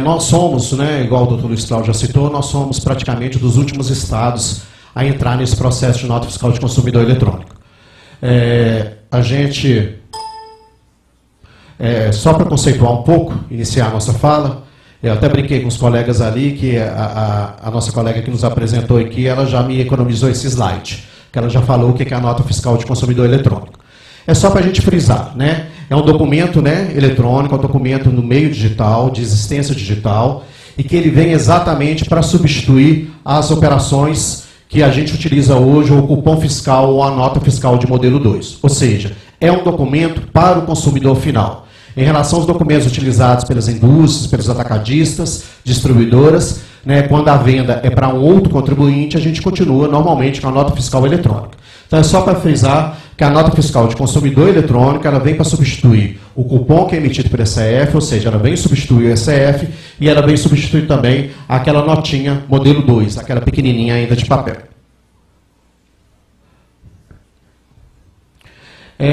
Nós somos, né, igual o doutor Luiz Cláudio já citou, nós somos praticamente dos últimos estados a entrar nesse processo de nota fiscal de consumidor eletrônico. A gente, só para conceituar um pouco, iniciar a nossa fala, eu até brinquei com os colegas ali, que a nossa colega que nos apresentou aqui, ela já me economizou esse slide, que ela já falou o que é a nota fiscal de consumidor eletrônico. É só para a gente frisar, né? É um documento, né, eletrônico, é um documento no meio digital, de existência digital, e que ele vem exatamente para substituir as operações que a gente utiliza hoje, o cupom fiscal ou a nota fiscal de modelo 2. Ou seja, é um documento para o consumidor final. Em relação aos documentos utilizados pelas indústrias, pelos atacadistas, distribuidoras, né, quando a venda é para um outro contribuinte, a gente continua normalmente com a nota fiscal eletrônica. Então é só para frisar que a nota fiscal de consumidor eletrônica ela vem para substituir o cupom que é emitido pelo ECF, ou seja, ela vem substituir o ECF e ela vem substituir também aquela notinha modelo 2, aquela pequenininha ainda de papel.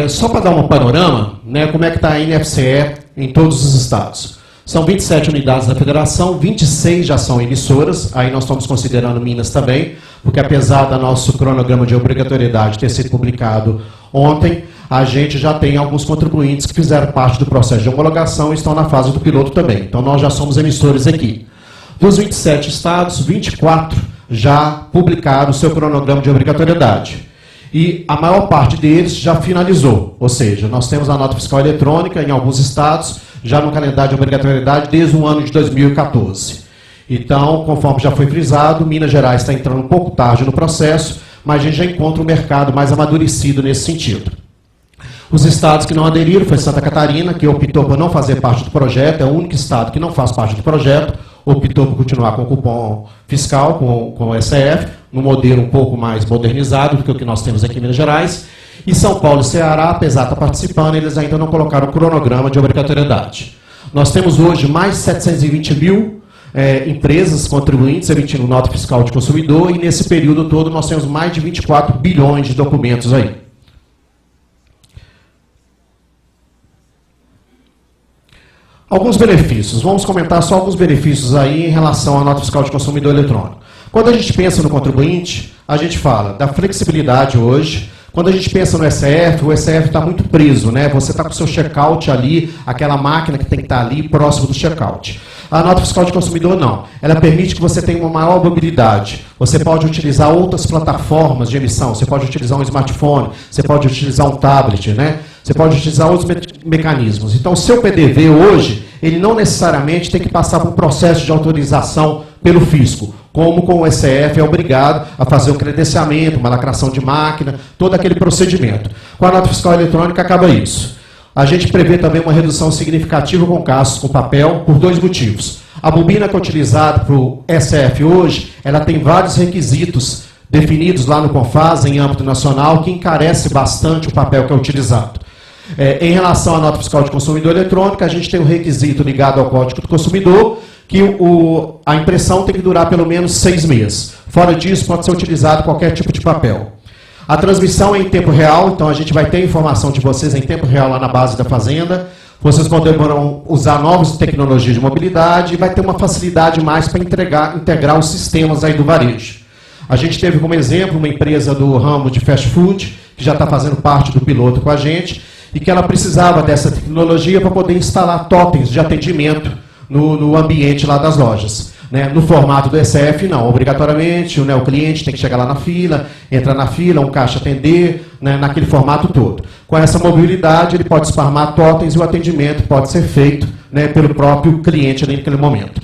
Só para dar um panorama, né, como é que está a NFCE em todos os estados. São 27 unidades da federação, 26 já são emissoras, aí nós estamos considerando Minas também, porque apesar do nosso cronograma de obrigatoriedade ter sido publicado ontem, a gente já tem alguns contribuintes que fizeram parte do processo de homologação e estão na fase do piloto também. Então nós já somos emissores aqui. Dos 27 estados, 24 já publicaram o seu cronograma de obrigatoriedade. E a maior parte deles já finalizou, ou seja, nós temos a nota fiscal eletrônica em alguns estados, já no calendário de obrigatoriedade desde o ano de 2014. Então, conforme já foi frisado, Minas Gerais está entrando um pouco tarde no processo, mas a gente já encontra um mercado mais amadurecido nesse sentido. Os estados que não aderiram foi Santa Catarina, que optou por não fazer parte do projeto, é o único estado que não faz parte do projeto, optou por continuar com o cupom fiscal, com o ECF, num modelo um pouco mais modernizado do que o que nós temos aqui em Minas Gerais. E São Paulo e Ceará, apesar de estar participando, eles ainda não colocaram o cronograma de obrigatoriedade. Nós temos hoje mais de 720 mil empresas contribuintes emitindo nota fiscal de consumidor, e nesse período todo nós temos mais de 24 bilhões de documentos aí. Alguns benefícios. Vamos comentar só alguns benefícios aí em relação à nota fiscal de consumidor eletrônico. Quando a gente pensa no contribuinte, a gente fala da flexibilidade hoje. Quando a gente pensa no ECF, o ECF está muito preso, né? Você está com o seu checkout ali, aquela máquina que tem que estar ali próximo do checkout. A nota fiscal de consumidor não. Ela permite que você tenha uma maior mobilidade. Você pode utilizar outras plataformas de emissão. Você pode utilizar um smartphone, você pode utilizar um tablet, né? Você pode utilizar outros mecanismos. Então, o seu PDV hoje, ele não necessariamente tem que passar por um processo de autorização pelo fisco, como com o ECF é obrigado a fazer um credenciamento, uma lacração de máquina, todo aquele procedimento. Com a nota fiscal eletrônica acaba isso. A gente prevê também uma redução significativa com gastos com papel por dois motivos. A bobina que é utilizada para o ECF hoje, ela tem vários requisitos definidos lá no CONFAS, em âmbito nacional, que encarece bastante o papel que é utilizado. Em relação à nota fiscal de consumidor eletrônica, a gente tem um requisito ligado ao Código do Consumidor, que a impressão tem que durar pelo menos 6 meses. Fora disso, pode ser utilizado qualquer tipo de papel. A transmissão é em tempo real, então a gente vai ter informação de vocês em tempo real lá na base da Fazenda. Vocês poderão usar novas tecnologias de mobilidade e vai ter uma facilidade mais para integrar os sistemas aí do varejo. A gente teve como exemplo uma empresa do ramo de fast food, que já está fazendo parte do piloto com a gente, e que ela precisava dessa tecnologia para poder instalar totens de atendimento no ambiente lá das lojas. Né? No formato do ECF, não. Obrigatoriamente, o cliente tem que chegar lá na fila, entrar na fila, um caixa atender, né, naquele formato todo. Com essa mobilidade, ele pode spamar totens e o atendimento pode ser feito, né, pelo próprio cliente ali naquele momento.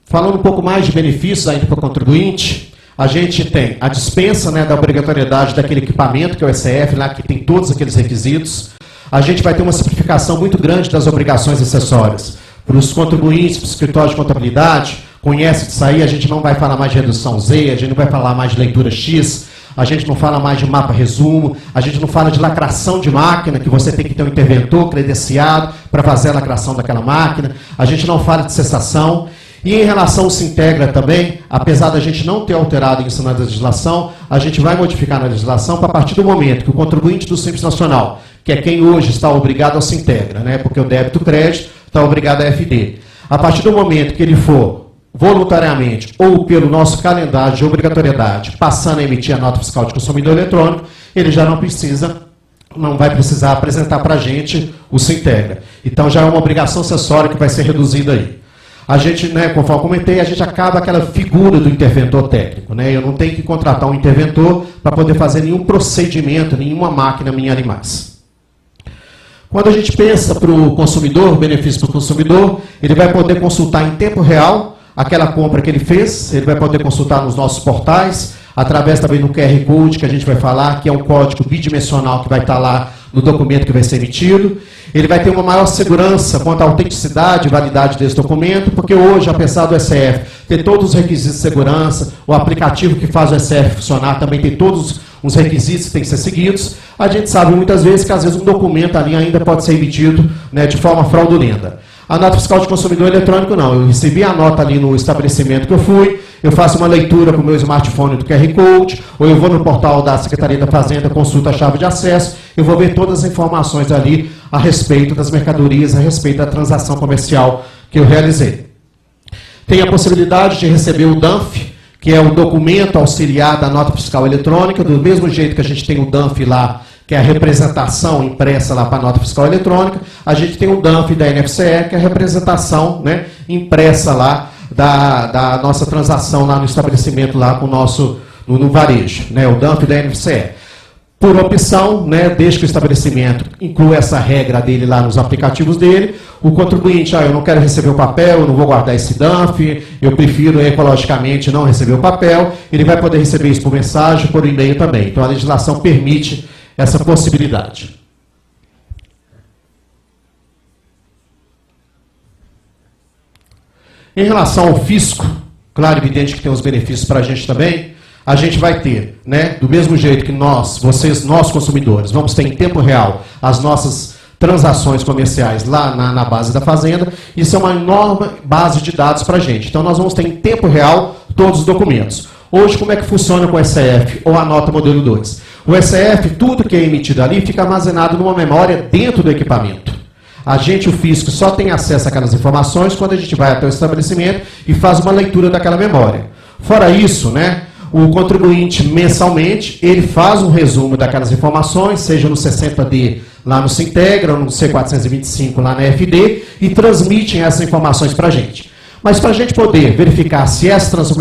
Falando um pouco mais de benefícios ainda para o contribuinte, a gente tem a dispensa, né, da obrigatoriedade daquele equipamento, que é o ECF, lá que tem todos aqueles requisitos. A gente vai ter uma simplificação muito grande das obrigações acessórias. Para os contribuintes, para os escritórios de contabilidade, conhece disso aí, a gente não vai falar mais de redução Z, a gente não vai falar mais de leitura X, a gente não fala mais de mapa resumo, a gente não fala de lacração de máquina, que você tem que ter um interventor credenciado para fazer a lacração daquela máquina, a gente não fala de cessação. E em relação ao Sintegra também, apesar da gente não ter alterado isso na legislação, a gente vai modificar na legislação para a partir do momento que o contribuinte do Simples Nacional que é quem hoje está obrigado ao Sintegra, né? Porque o débito-crédito está obrigado a FD. A partir do momento que ele for voluntariamente ou pelo nosso calendário de obrigatoriedade, passando a emitir a nota fiscal de consumidor eletrônico, ele já não vai precisar apresentar para a gente o Sintegra. Então já é uma obrigação acessória que vai ser reduzida aí. A gente, né, conforme eu comentei, a gente acaba aquela figura do interventor técnico, né? Eu não tenho que contratar um interventor para poder fazer nenhum procedimento, nenhuma máquina minha ali mais. Quando a gente pensa para o consumidor, benefício para o consumidor, ele vai poder consultar em tempo real aquela compra que ele fez, ele vai poder consultar nos nossos portais, através também do QR Code que a gente vai falar, que é um código bidimensional que vai estar lá no documento que vai ser emitido. Ele vai ter uma maior segurança quanto à autenticidade e validade desse documento, porque hoje, apesar do SF ter todos os requisitos de segurança, o aplicativo que faz o SF funcionar também tem todos os requisitos que têm que ser seguidos, a gente sabe muitas vezes que às vezes um documento ali ainda pode ser emitido, né, de forma fraudulenta. A nota fiscal de consumidor eletrônico não, eu recebi a nota ali no estabelecimento que eu fui, eu faço uma leitura com o meu smartphone do QR Code, ou eu vou no portal da Secretaria da Fazenda, consulto a chave de acesso, eu vou ver todas as informações ali a respeito das mercadorias, a respeito da transação comercial que eu realizei. Tem a possibilidade de receber o DANF, que é o documento auxiliar da nota fiscal eletrônica, do mesmo jeito que a gente tem o DANF lá, que é a representação impressa lá para a nota fiscal eletrônica, a gente tem o DANF da NFCE, que é a representação, né, impressa lá da nossa transação lá no estabelecimento, lá com o nosso, no varejo, né, o DANF da NFCE. Por opção, né, desde que o estabelecimento inclua essa regra dele lá nos aplicativos dele, o contribuinte, eu não quero receber o papel, eu não vou guardar esse DANF, eu prefiro ecologicamente não receber o papel, ele vai poder receber isso por mensagem, por e-mail também. Então a legislação permite essa possibilidade. Em relação ao fisco, claro, evidente que tem os benefícios para a gente também, a gente vai ter, né, do mesmo jeito que nós consumidores, vamos ter em tempo real as nossas transações comerciais lá na base da Fazenda, isso é uma enorme base de dados para a gente. Então nós vamos ter em tempo real todos os documentos. Hoje, como é que funciona com o SF ou a nota modelo 2? O SF, tudo que é emitido ali, fica armazenado numa memória dentro do equipamento. A gente, o fisco, só tem acesso àquelas informações quando a gente vai até o estabelecimento e faz uma leitura daquela memória. Fora isso, né, o contribuinte, mensalmente, ele faz um resumo daquelas informações, seja no 60D lá no Sintegra, ou no C425 lá na FD, e transmitem essas informações para a gente. Mas para a gente poder verificar se essas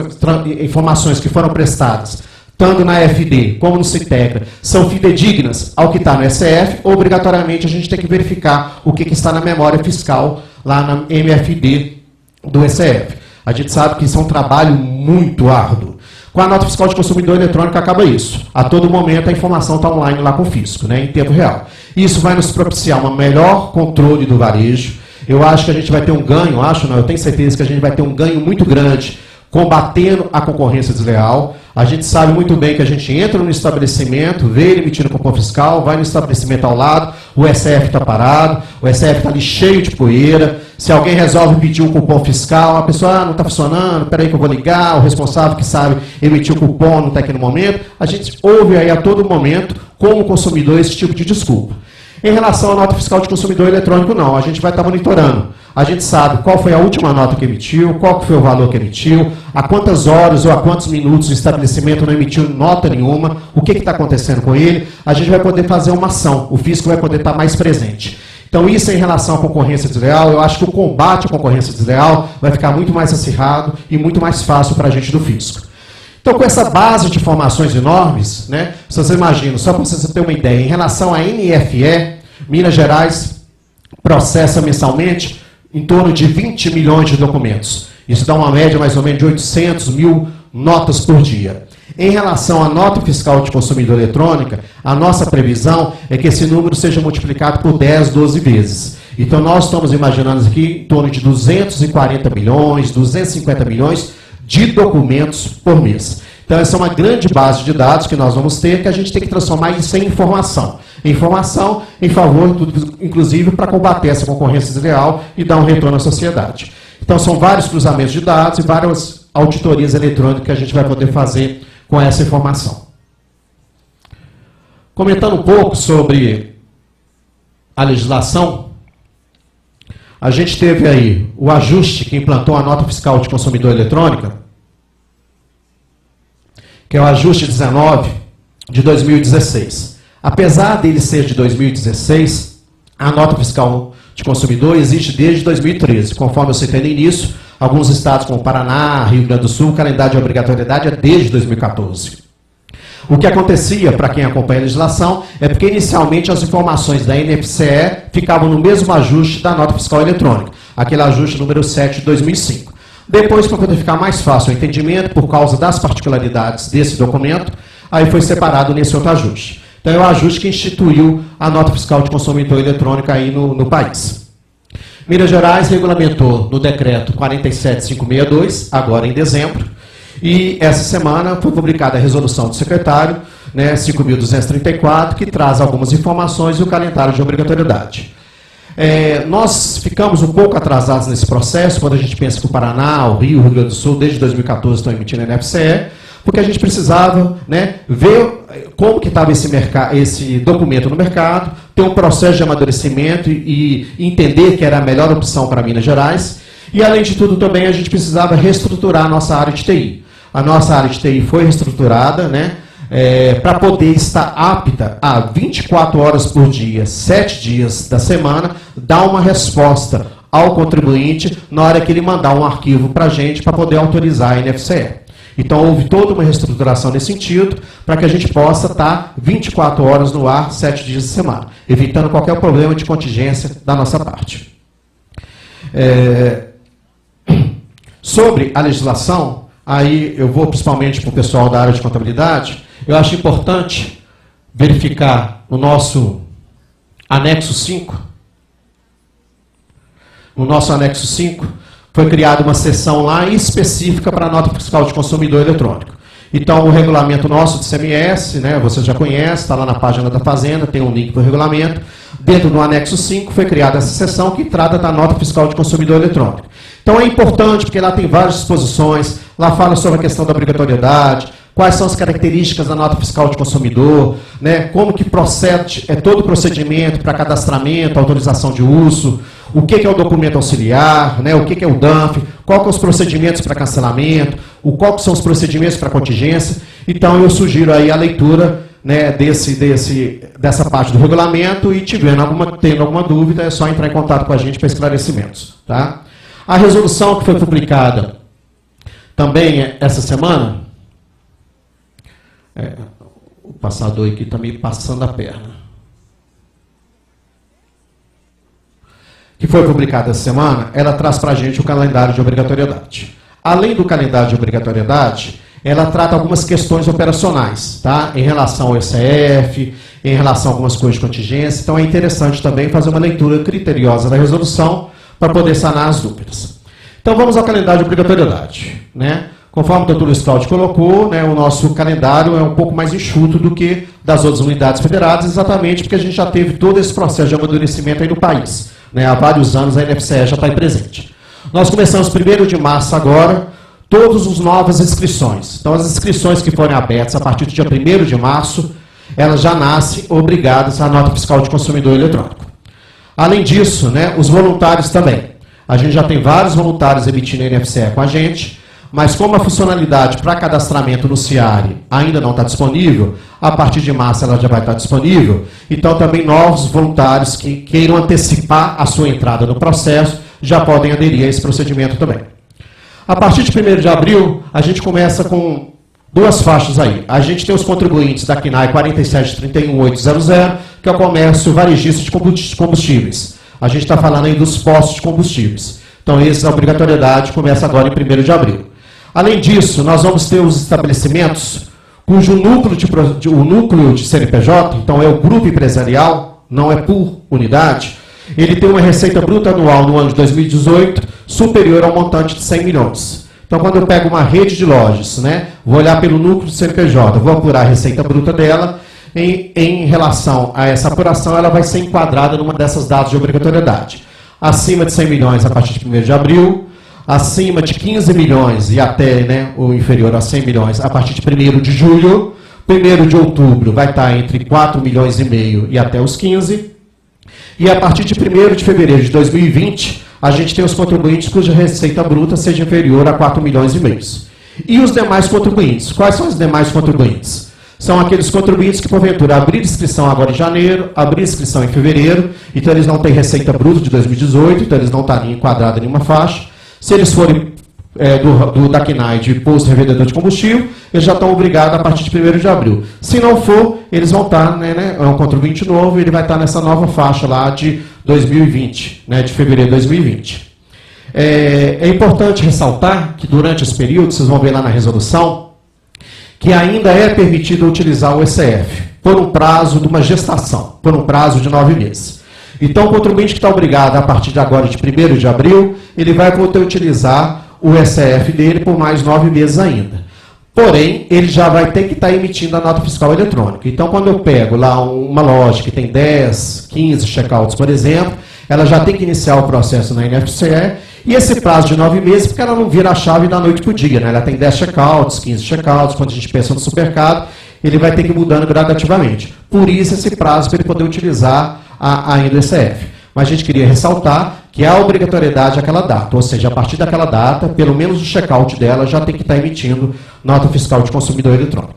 informações que foram prestadas, tanto na FD como no Sintegra, são fidedignas ao que está no SF, obrigatoriamente a gente tem que verificar o que está na memória fiscal lá na MFD do SF. A gente sabe que isso é um trabalho muito árduo. Com a nota fiscal de consumidor eletrônico acaba isso. A todo momento a informação está online lá com o fisco, né, em tempo real. Isso vai nos propiciar um melhor controle do varejo. Eu acho que a gente vai ter um ganho, eu tenho certeza que a gente vai ter um ganho muito grande combatendo a concorrência desleal. A gente sabe muito bem que a gente entra no estabelecimento, vê ele emitindo cupom fiscal, vai no estabelecimento ao lado, o SF está parado, o SF está ali cheio de poeira. Se alguém resolve pedir um cupom fiscal, a pessoa, não está funcionando, peraí que eu vou ligar, o responsável que sabe emitir o cupom não está aqui no momento. A gente ouve aí a todo momento, como consumidor, esse tipo de desculpa. Em relação à nota fiscal de consumidor eletrônico, não. A gente vai estar monitorando. A gente sabe qual foi a última nota que emitiu, qual foi o valor que emitiu, a quantas horas ou a quantos minutos o estabelecimento não emitiu nota nenhuma, o que está acontecendo com ele. A gente vai poder fazer uma ação, o fisco vai poder estar mais presente. Então, isso em relação à concorrência desleal, eu acho que o combate à concorrência desleal vai ficar muito mais acirrado e muito mais fácil para a gente do fisco. Então, com essa base de informações enormes, né, vocês imaginam, só para vocês terem uma ideia, em relação à NFE, Minas Gerais processa mensalmente em torno de 20 milhões de documentos. Isso dá uma média mais ou menos de 800 mil notas por dia. Em relação à nota fiscal de consumidor eletrônica, a nossa previsão é que esse número seja multiplicado por 10, 12 vezes. Então, nós estamos imaginando aqui em torno de 240 milhões, 250 milhões de documentos por mês. Então, essa é uma grande base de dados que nós vamos ter, que a gente tem que transformar isso em informação. Informação em favor, inclusive, para combater essa concorrência desleal e dar um retorno à sociedade. Então, são vários cruzamentos de dados e várias auditorias eletrônicas que a gente vai poder fazer com essa informação. Comentando um pouco sobre a legislação, a gente teve aí o ajuste que implantou a nota fiscal de consumidor eletrônica, que é o ajuste 19 de 2016. Apesar dele ser de 2016, a nota fiscal de consumidor existe desde 2013. Conforme eu citei no início, alguns estados como Paraná, Rio Grande do Sul, o calendário de obrigatoriedade é desde 2014. O que acontecia, para quem acompanha a legislação, é porque inicialmente as informações da NFCE ficavam no mesmo ajuste da nota fiscal eletrônica, aquele ajuste número 7 de 2005. Depois, para poder ficar mais fácil o entendimento, por causa das particularidades desse documento, aí foi separado nesse outro ajuste. Então é o ajuste que instituiu a nota fiscal de consumidor eletrônica aí no país. Minas Gerais regulamentou no decreto 47562, agora em dezembro, e essa semana foi publicada a resolução do secretário, 5.234, que traz algumas informações e o calendário de obrigatoriedade. Nós ficamos um pouco atrasados nesse processo, quando a gente pensa que o Paraná, o Rio, o Rio Grande do Sul, desde 2014 estão emitindo a NFCE, porque a gente precisava ver como que estava esse documento no mercado, ter um processo de amadurecimento e entender que era a melhor opção para Minas Gerais. E, além de tudo, também a gente precisava reestruturar a nossa área de TI. A nossa área de TI foi reestruturada, para poder estar apta a 24 horas por dia, 7 dias da semana, dar uma resposta ao contribuinte na hora que ele mandar um arquivo para a gente para poder autorizar a NFCE. Então, houve toda uma reestruturação nesse sentido, para que a gente possa estar 24 horas no ar, 7 dias de semana, evitando qualquer problema de contingência da nossa parte. Sobre a legislação, aí eu vou principalmente para o pessoal da área de contabilidade, eu acho importante verificar no nosso anexo 5. No nosso anexo 5, foi criada uma seção lá específica para a nota fiscal de consumidor eletrônico. Então, o regulamento nosso de CMS, você já conhece, está lá na página da Fazenda, tem um link para o regulamento. Dentro do anexo 5 foi criada essa seção que trata da nota fiscal de consumidor eletrônico. Então, é importante porque lá tem várias disposições, lá fala sobre a questão da obrigatoriedade, quais são as características da nota fiscal de consumidor, como que procede todo o procedimento para cadastramento, autorização de uso, o que é o documento auxiliar, o que é o DANF, quais são os procedimentos para cancelamento, quais são os procedimentos para contingência. Então, eu sugiro aí a leitura dessa parte do regulamento e tendo alguma dúvida, é só entrar em contato com a gente para esclarecimentos. Tá? A resolução que foi publicada também essa semana, o passador aqui está me passando a perna, que foi publicada essa semana, ela traz para a gente o calendário de obrigatoriedade. Além do calendário de obrigatoriedade, ela trata algumas questões operacionais, tá? Em relação ao ECF, em relação a algumas coisas de contingência. Então é interessante também fazer uma leitura criteriosa da resolução para poder sanar as dúvidas. Então vamos ao calendário de obrigatoriedade. Conforme o doutor Luiz Cláudio colocou, o nosso calendário é um pouco mais enxuto do que das outras unidades federadas, exatamente porque a gente já teve todo esse processo de amadurecimento aí no país. Há vários anos a NFCE já está aí presente. Nós começamos 1º de março agora, todas as novas inscrições. Então, as inscrições que forem abertas a partir do dia 1º de março, elas já nascem obrigadas à nota fiscal de consumidor eletrônico. Além disso, os voluntários também. A gente já tem vários voluntários emitindo a NFCE com a gente, mas como a funcionalidade para cadastramento no CIARE ainda não está disponível, a partir de março ela já vai estar disponível, então também novos voluntários que queiram antecipar a sua entrada no processo já podem aderir a esse procedimento também. A partir de 1º de abril, a gente começa com duas faixas aí. A gente tem os contribuintes da CNAE 4731800, que é o comércio varejista de combustíveis. A gente está falando aí dos postos de combustíveis. Então, essa obrigatoriedade começa agora em 1º de abril. Além disso, nós vamos ter os estabelecimentos cujo o núcleo de CNPJ, então é o grupo empresarial, não é por unidade, ele tem uma receita bruta anual no ano de 2018 superior ao montante de 100 milhões. Então, quando eu pego uma rede de lojas, vou olhar pelo núcleo do CNPJ, vou apurar a receita bruta dela, em relação a essa apuração, ela vai ser enquadrada numa dessas datas de obrigatoriedade. Acima de 100 milhões a partir de 1º de abril, acima de 15 milhões e até o inferior a 100 milhões a partir de 1º de julho, 1º de outubro vai estar entre 4 milhões e meio e até os 15, E a partir de 1º de fevereiro de 2020, a gente tem os contribuintes cuja receita bruta seja inferior a 4 milhões e meio. E os demais contribuintes? Quais são os demais contribuintes? São aqueles contribuintes que, porventura, abriram inscrição agora em janeiro, abriram inscrição em fevereiro, então eles não têm receita bruta de 2018, então eles não estariam enquadrados em nenhuma faixa. Se eles forem da CNAE de posto revendedor de combustível, eles já estão obrigados a partir de 1º de abril. Se não for, eles vão estar, é um contribuinte novo, ele vai estar nessa nova faixa lá de 2020, de fevereiro de 2020. É importante ressaltar que durante esse período, vocês vão ver lá na resolução, que ainda é permitido utilizar o ECF por um prazo de uma gestação, por um prazo de 9 meses. Então, o contribuinte que está obrigado a partir de agora, de 1º de abril, ele vai poder utilizar o ECF dele por mais 9 meses ainda. Porém, ele já vai ter que estar emitindo a nota fiscal eletrônica. Então, quando eu pego lá uma loja que tem 10, 15 checkouts, por exemplo, ela já tem que iniciar o processo na NFCE, e esse prazo de 9 meses, porque ela não vira a chave da noite para o dia, Ela tem 10 checkouts, 15 checkouts, quando a gente pensa no supermercado, ele vai ter que ir mudando gradativamente. Por isso, esse prazo para ele poder utilizar ainda o ECF. Mas a gente queria ressaltar que há obrigatoriedade àquela data, ou seja, a partir daquela data, pelo menos o check-out dela já tem que estar emitindo nota fiscal de consumidor eletrônico.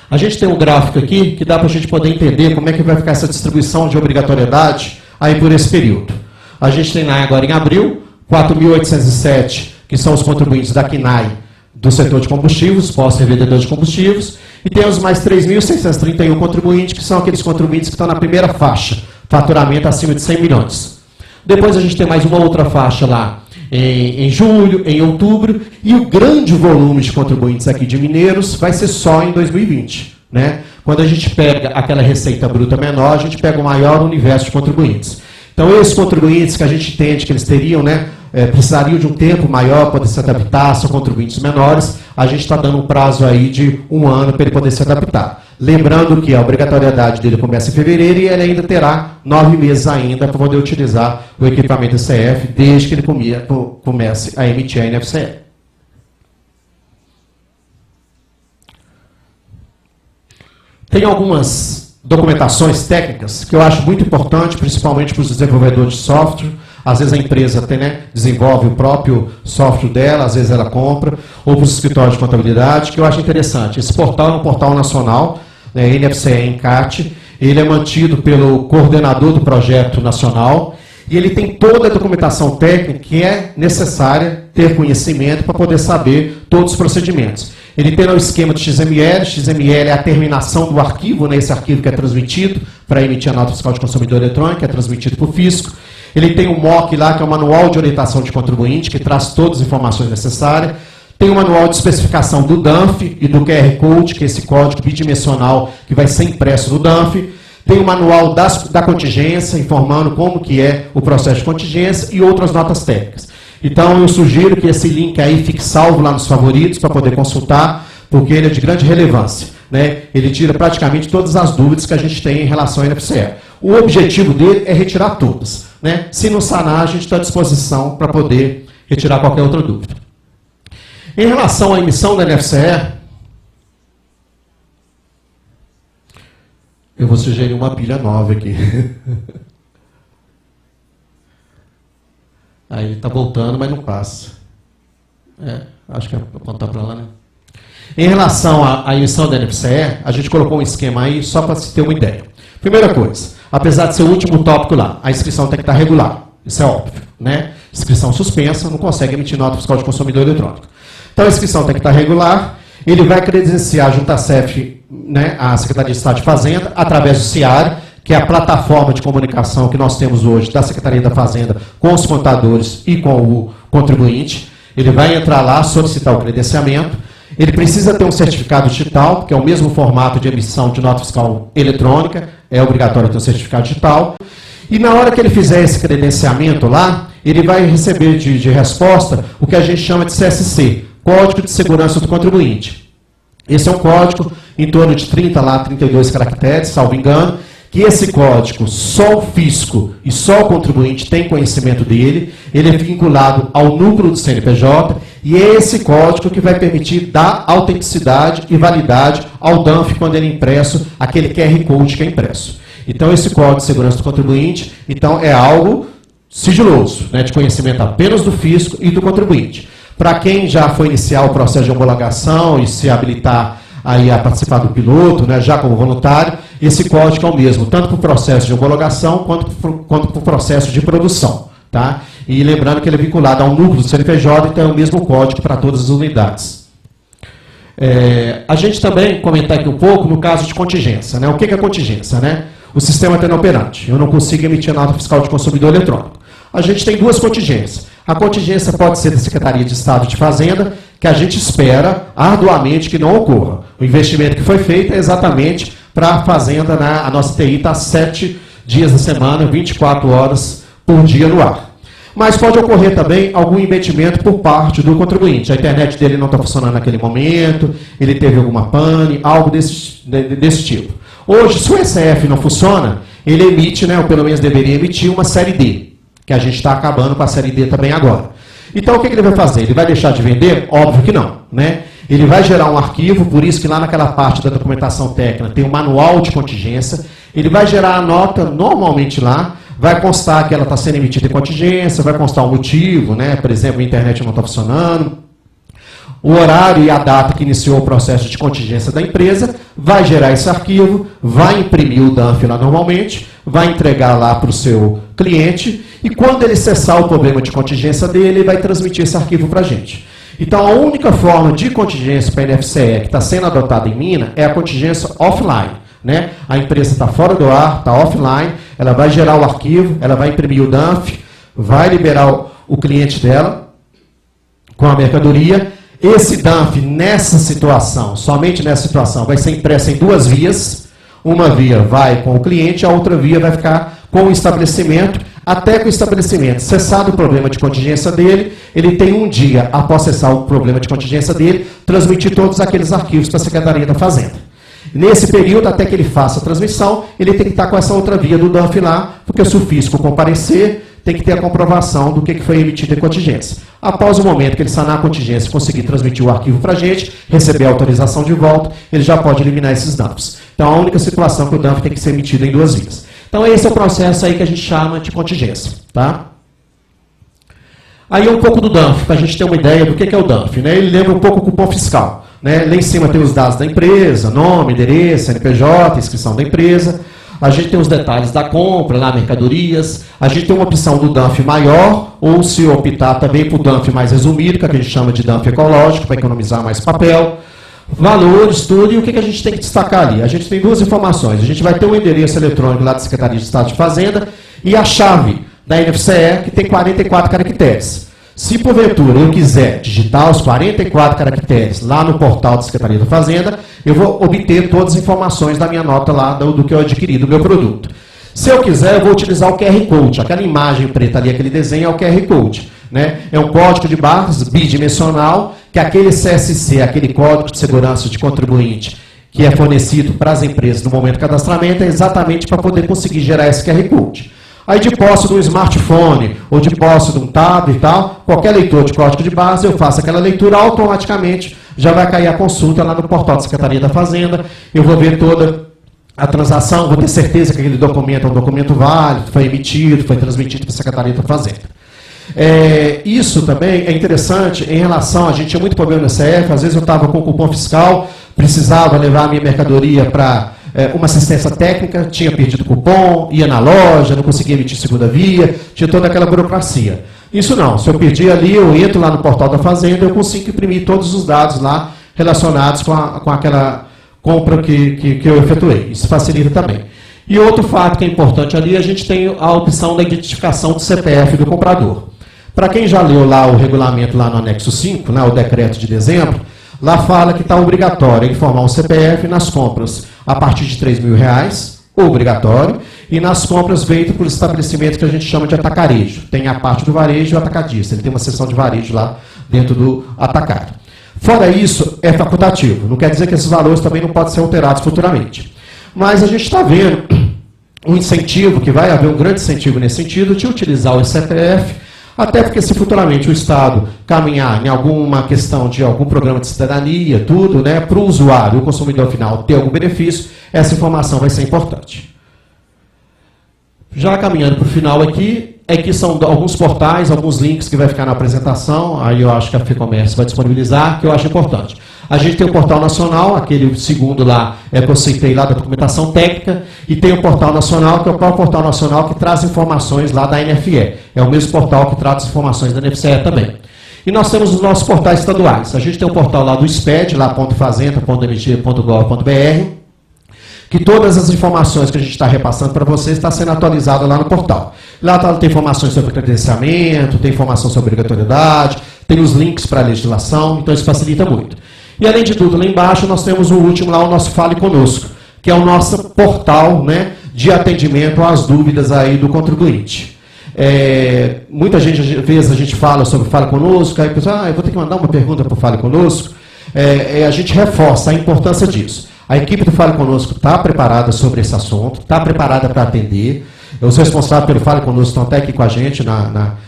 A gente tem um gráfico aqui que dá para a gente poder entender como é que vai ficar essa distribuição de obrigatoriedade aí por esse período. A gente tem lá agora em abril, 4.807, que são os contribuintes da CNAE do setor de combustíveis, pós-revendedor de combustíveis, e tem os mais 3.631 contribuintes, que são aqueles contribuintes que estão na primeira faixa, faturamento acima de 100 milhões. Depois a gente tem mais uma outra faixa lá em julho, em outubro, e o grande volume de contribuintes aqui de mineiros vai ser só em 2020. Quando a gente pega aquela receita bruta menor, a gente pega o maior universo de contribuintes. Então, esses contribuintes que a gente entende que eles teriam, precisariam de um tempo maior para poder se adaptar, são contribuintes menores, a gente está dando um prazo aí de 1 ano para ele poder se adaptar. Lembrando que a obrigatoriedade dele começa em fevereiro e ele ainda terá 9 meses ainda para poder utilizar o equipamento ECF desde que ele comece a emitir a NFCE. Tem algumas documentações técnicas que eu acho muito importante, principalmente para os desenvolvedores de software. Às vezes a empresa até, desenvolve o próprio software dela, às vezes ela compra, ou para os escritórios de contabilidade, que eu acho interessante. Esse portal é um portal nacional, NFCE Encate, ele é mantido pelo coordenador do projeto nacional, e ele tem toda a documentação técnica que é necessária ter conhecimento para poder saber todos os procedimentos. Ele tem o esquema de XML, XML é a terminação do arquivo, esse arquivo que é transmitido para emitir a nota fiscal de consumidor eletrônico, é transmitido para o fisco. Ele tem o MOC lá, que é o Manual de Orientação de Contribuinte, que traz todas as informações necessárias. Tem o Manual de Especificação do DANF e do QR Code, que é esse código bidimensional que vai ser impresso no DANF. Tem o Manual da Contingência, informando como que é o processo de contingência e outras notas técnicas. Então, eu sugiro que esse link aí fique salvo lá nos favoritos para poder consultar, porque ele é de grande relevância. Ele tira praticamente todas as dúvidas que a gente tem em relação ao NFCE. O objetivo dele é retirar todas. Se não sanar, a gente está à disposição para poder retirar qualquer outra dúvida. Em relação à emissão da NFCE, eu vou sugerir uma pilha nova aqui. Aí está voltando, mas não passa. Acho que é apontar para lá, Em relação à emissão da NFCE, a gente colocou um esquema aí só para se ter uma ideia. Primeira coisa, apesar de ser o último tópico lá, a inscrição tem que estar regular. Isso é óbvio, Inscrição suspensa, não consegue emitir nota fiscal de consumidor eletrônico. Então, a inscrição tem que estar regular, ele vai credenciar junto à CEF, a Secretaria de Estado de Fazenda, através do CIAR, que é a plataforma de comunicação que nós temos hoje da Secretaria da Fazenda com os contadores e com o contribuinte. Ele vai entrar lá, solicitar o credenciamento. Ele precisa ter um certificado digital, que é o mesmo formato de emissão de nota fiscal eletrônica, é obrigatório ter um certificado digital. E na hora que ele fizer esse credenciamento lá, ele vai receber de resposta o que a gente chama de CSC, Código de Segurança do Contribuinte. Esse é um código em torno de 32 caracteres, salvo engano, que esse código só o fisco e só o contribuinte tem conhecimento dele, ele é vinculado ao núcleo do CNPJ, e é esse código que vai permitir dar autenticidade e validade ao DANF quando ele é impresso, aquele QR Code que é impresso. Então, esse Código de Segurança do Contribuinte, então, é algo sigiloso, né, de conhecimento apenas do fisco e do contribuinte. Para quem já foi iniciar o processo de homologação e se habilitar aí a participar do piloto, né, já como voluntário, esse código é o mesmo, tanto para o processo de homologação quanto para o processo de produção. Tá? E lembrando que ele é vinculado ao núcleo do CNPJ, então é o mesmo código para todas as unidades. A gente também comentar aqui um pouco no caso de contingência. Né? O que é contingência? Né? O sistema está inoperante. Eu não consigo emitir nota fiscal de consumidor eletrônico. A gente tem duas contingências. A contingência pode ser da Secretaria de Estado de Fazenda, que a gente espera arduamente que não ocorra. O investimento que foi feito é exatamente para a Fazenda, né? A nossa TI está 7 dias da semana, 24 horas por dia no ar. Mas pode ocorrer também algum investimento por parte do contribuinte. A internet dele não está funcionando naquele momento, ele teve alguma pane, algo desse tipo. Hoje, se o ECF não funciona, ele emite, né, ou pelo menos deveria emitir, uma série D, que a gente está acabando com a série D também agora. Então, o que ele vai fazer? Ele vai deixar de vender? Óbvio que não. Né? Ele vai gerar um arquivo, por isso que lá naquela parte da documentação técnica tem o manual de contingência. Ele vai gerar a nota normalmente lá, vai constar que ela está sendo emitida em contingência, vai constar o motivo, né? Por exemplo, a internet não está funcionando, o horário e a data que iniciou o processo de contingência da empresa, vai gerar esse arquivo, vai imprimir o DANF lá normalmente, vai entregar lá para o seu cliente, e quando ele cessar o problema de contingência dele, ele vai transmitir esse arquivo para a gente. Então, a única forma de contingência para a NFCE que está sendo adotada em Minas é a contingência offline. Né? A empresa está fora do ar, está offline, ela vai gerar o arquivo, ela vai imprimir o DANF, vai liberar o cliente dela com a mercadoria. Esse DANF, nessa situação, somente nessa situação, vai ser impresso em duas vias. Uma via vai com o cliente, a outra via vai ficar com o estabelecimento, até que o estabelecimento, cessado o problema de contingência dele, ele tem um dia, após cessar o problema de contingência dele, transmitir todos aqueles arquivos para a Secretaria da Fazenda. Nesse período, até que ele faça a transmissão, ele tem que estar com essa outra via do DANF lá, porque se o fisco comparecer, tem que ter a comprovação do que foi emitido em contingência. Após o momento que ele sanar a contingência e conseguir transmitir o arquivo para a gente, receber a autorização de volta, ele já pode eliminar esses DANFs. Então, a única situação que o DANF tem que ser emitido em duas vias. Então, esse é o processo aí que a gente chama de contingência. Tá? Aí um pouco do DANF, para a gente ter uma ideia do que é o DANF. Né? Ele lembra um pouco o cupom fiscal. Né? Lá em cima tem os dados da empresa, nome, endereço, CNPJ, inscrição da empresa. A gente tem os detalhes da compra, lá, mercadorias. A gente tem uma opção do DANF maior, ou se optar também para o DANF mais resumido, que a gente chama de DANF ecológico, para economizar mais papel. Valores, tudo. E o que a gente tem que destacar ali? A gente tem duas informações. A gente vai ter o endereço eletrônico lá da Secretaria de Estado de Fazenda e a chave da NFCE, que tem 44 caracteres. Se, porventura, eu quiser digitar os 44 caracteres lá no portal da Secretaria da Fazenda, eu vou obter todas as informações da minha nota lá, do que eu adquiri, do meu produto. Se eu quiser, eu vou utilizar o QR Code. Aquela imagem preta ali, aquele desenho é o QR Code. Né? É um código de barras bidimensional, que aquele CSC, aquele Código de Segurança de Contribuinte, que é fornecido para as empresas no momento do cadastramento, é exatamente para poder conseguir gerar esse QR Code. Aí de posse de um smartphone, ou de posse de um tablet e tal, qualquer leitor de código de base, eu faço aquela leitura, automaticamente já vai cair a consulta lá no portal da Secretaria da Fazenda, eu vou ver toda a transação, vou ter certeza que aquele documento é um documento válido, foi emitido, foi transmitido para a Secretaria da Fazenda. Isso também é interessante em relação, a gente tinha muito problema no CF, às vezes eu estava com o cupom fiscal, precisava levar a minha mercadoria para uma assistência técnica, tinha perdido o cupom, ia na loja, não conseguia emitir segunda via, tinha toda aquela burocracia. Isso não, se eu perdi ali, eu entro lá no portal da Fazenda, eu consigo imprimir todos os dados lá relacionados com aquela compra que eu efetuei. Isso facilita também. E outro fato que é importante ali, a gente tem a opção da identificação do CPF do comprador. Para quem já leu lá o regulamento lá no anexo 5, né, o decreto de dezembro, lá fala que está obrigatório informar o CPF nas compras a partir de R$3.000, obrigatório, e nas compras feitas por estabelecimentos que a gente chama de atacarejo. Tem a parte do varejo e o atacadista. Ele tem uma seção de varejo lá dentro do atacado. Fora isso, é facultativo. Não quer dizer que esses valores também não podem ser alterados futuramente. Mas a gente está vendo um incentivo, que vai haver um grande incentivo nesse sentido, de utilizar o CPF, até porque se futuramente o Estado caminhar em alguma questão de algum programa de cidadania, tudo, né, para o usuário, o consumidor final, ter algum benefício, essa informação vai ser importante. Já caminhando para o final aqui são alguns portais, alguns links que vai ficar na apresentação, aí eu acho que a FEComércio vai disponibilizar, que eu acho importante. A gente tem o portal nacional, aquele segundo lá, que eu citei lá da documentação técnica, e tem o portal nacional, que é o próprio portal nacional que traz informações lá da NFE. É o mesmo portal que traz informações da NFCE também. E nós temos os nossos portais estaduais. A gente tem um portal lá do SPED, lá .fazenda.mg.gov.br, que todas as informações que a gente está repassando para vocês está sendo atualizada lá no portal. Lá tem informações sobre credenciamento, tem informação sobre obrigatoriedade, tem os links para a legislação, então isso facilita muito. E além de tudo, lá embaixo nós temos o último lá, o nosso Fale Conosco, que é o nosso portal, né, de atendimento às dúvidas aí do contribuinte. Muita gente, às vezes a gente fala sobre Fale Conosco, aí a pessoa, eu vou ter que mandar uma pergunta para o Fale Conosco. A gente reforça a importância disso. A equipe do Fale Conosco está preparada sobre esse assunto, está preparada para atender. Os responsáveis pelo Fale Conosco estão até aqui com a gente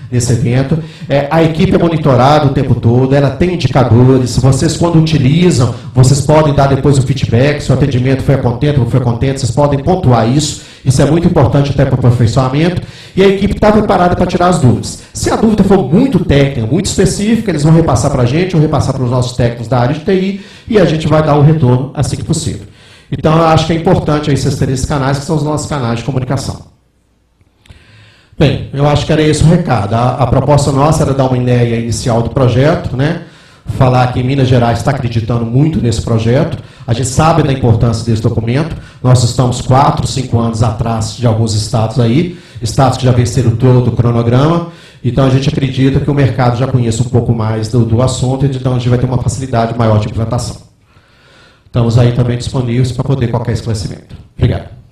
nesse evento. A equipe é monitorada o tempo todo, ela tem indicadores. Vocês, quando utilizam, vocês podem dar depois o feedback, se o atendimento foi a contento, não foi a contento, vocês podem pontuar isso. Isso é muito importante até para o aperfeiçoamento. E a equipe está preparada para tirar as dúvidas. Se a dúvida for muito técnica, muito específica, eles vão repassar para a gente, ou repassar para os nossos técnicos da área de TI, e a gente vai dar o retorno assim que possível. Então, eu acho que é importante aí vocês terem esses canais, que são os nossos canais de comunicação. Bem, eu acho que era esse o recado. A proposta nossa era dar uma ideia inicial do projeto, né? Falar que Minas Gerais está acreditando muito nesse projeto. A gente sabe da importância desse documento. Nós estamos 4, 5 anos atrás de alguns estados aí, estados que já venceram todo o cronograma. Então, a gente acredita que o mercado já conhece um pouco mais do assunto, então a gente vai ter uma facilidade maior de implantação. Estamos aí também disponíveis para poder qualquer esclarecimento. Obrigado.